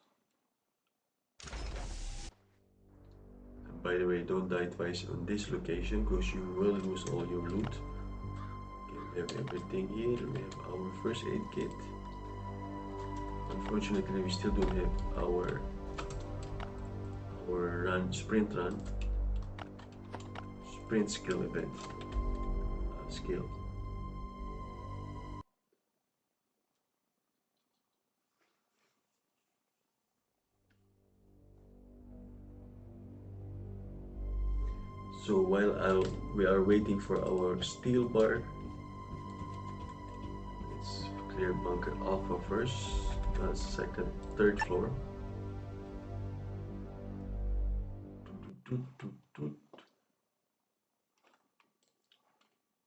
And by the way, don't die twice on this location, because you will lose all your loot. Okay, we have everything here. We have our first aid kit. Unfortunately, we still don't have our sprint skill event skill. So while we are waiting for our steel bar, let's clear bunker alpha first. Second, third floor.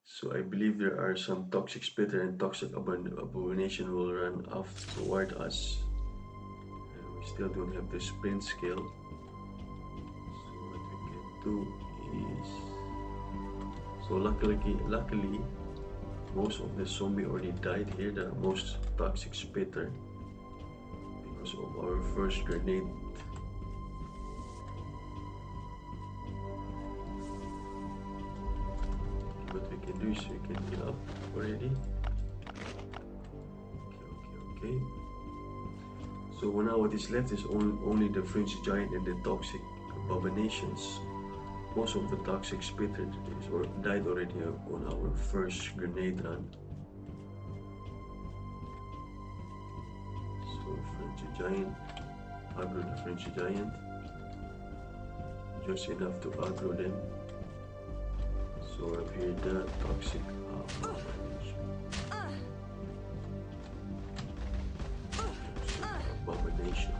So I believe there are some toxic spitter and toxic abomination will run off toward us. And we still don't have the sprint skill. So what we can do is, so luckily most of the zombie already died here, the most toxic spitter, because of our first grenade. What we can do is we can heal up already. Okay. So now what is left is only the fringe giant and the toxic abominations. Most of the toxic spitter died already on our first grenade run. So fringe giant, aggro the fringe giant, just enough to aggro them. So up here the toxic abomination.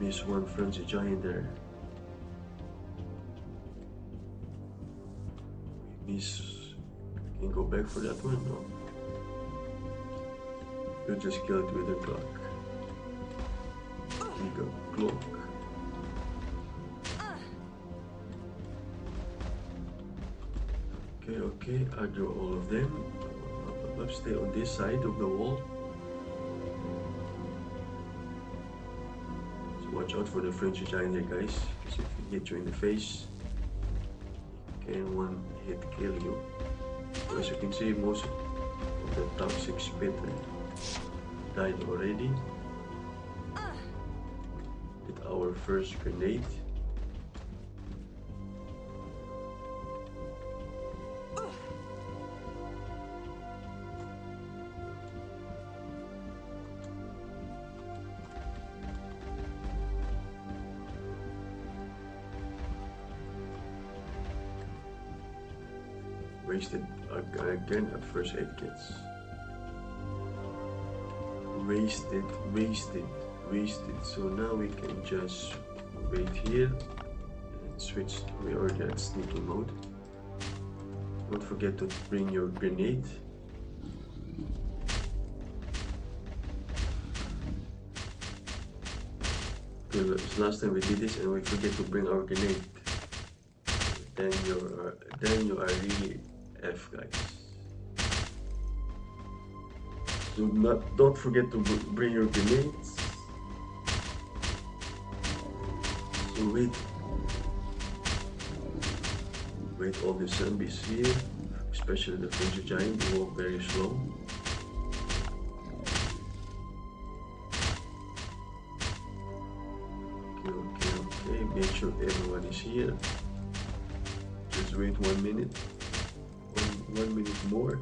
We miss one frenzy giant there. We miss. I can go back for that one. No. You just kill it with a clock. We go clock. Okay, I draw all of them. Up, stay on this side of the wall. So watch out for the frenzy giant there, guys, because if he hit you in the face, he can one hit kill you. So as you can see, most of the toxic spitter died already. With our first grenade. wasted again at first aid kits. Wasted. So now we can just wait here and switch. We already at sneaking mode. Don't forget to bring your grenade. Because last time we did this and we forget to bring our grenade, then you are really F, guys. So don't forget to bring your grenades. So wait all the zombies here, especially the Frenzy Giant, they walk very slow. Okay, make sure everyone is here. Just wait 1 minute. 1 minute more.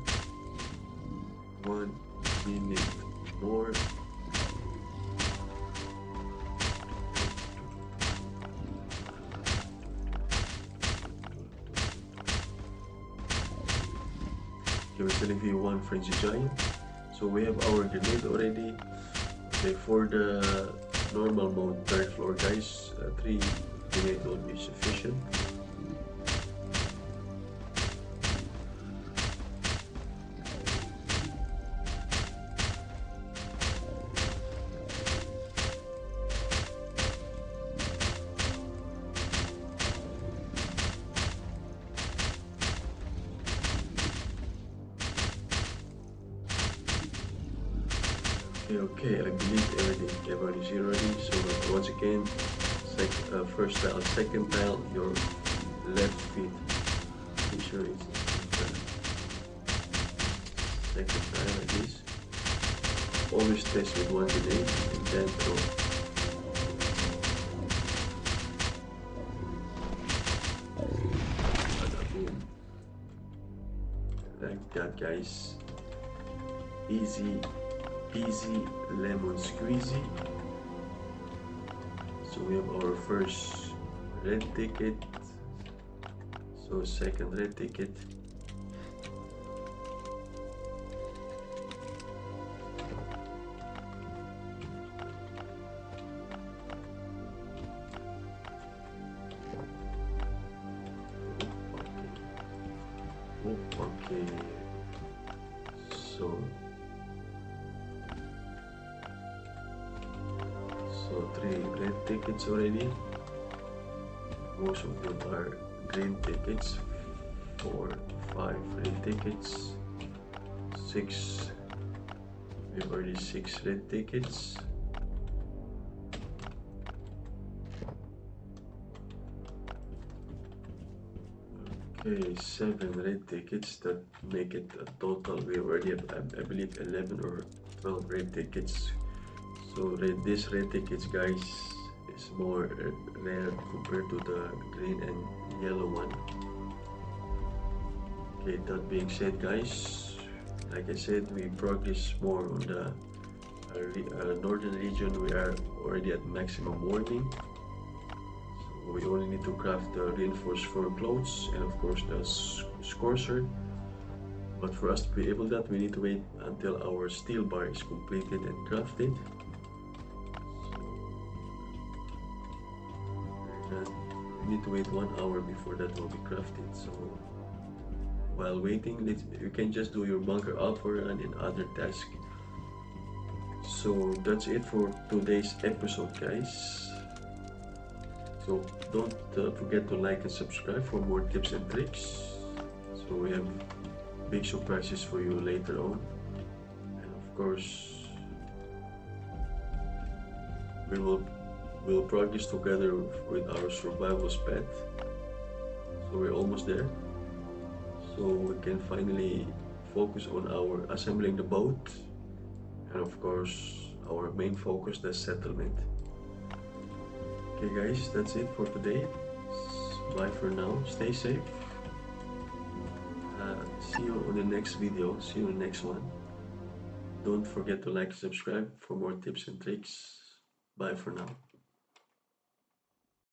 1 minute more. Okay, we're selling V1 Frenzy Giant. So we have our grenade already. Okay, for the normal mode third floor, guys, 3 grenade will be sufficient. Okay, I believe everyone is here already. So once again, first tile, second tile, your left feet. Make sure it's the second tile like this. Always test with 1 grenade and then throw. Like that, guys. Easy peasy lemon squeezy. So we have our first red ticket. So second red ticket. Okay. So 3 red tickets already. Most of them are green tickets. 4, 5 red tickets. 6. We have already 6 red tickets. Okay, 7 red tickets. That make it a total. We already have, I believe, 11 or 12 red tickets. So this red tickets, guys, is more rare compared to the green and yellow one. Okay, that being said, guys, like I said, we progress more on the northern region. We are already at maximum warning. So we only need to craft the reinforced fur clothes and of course the scorcher. But for us to be able to that, we need to wait until our steel bar is completed and crafted. We need to wait 1 hour before that will be crafted. So while waiting, you can just do your bunker alpha run and other tasks. So that's it for today's episode, guys. So don't forget to like and subscribe for more tips and tricks. So we have big surprises for you later on, and of course we'll progress together with our survival path. So we're almost there. So we can finally focus on our assembling the boat, and of course our main focus, the settlement. Okay guys, that's it for today. Bye for now. Stay safe. See you on the next video. See you in the next one. Don't forget to like and subscribe for more tips and tricks. Bye for now.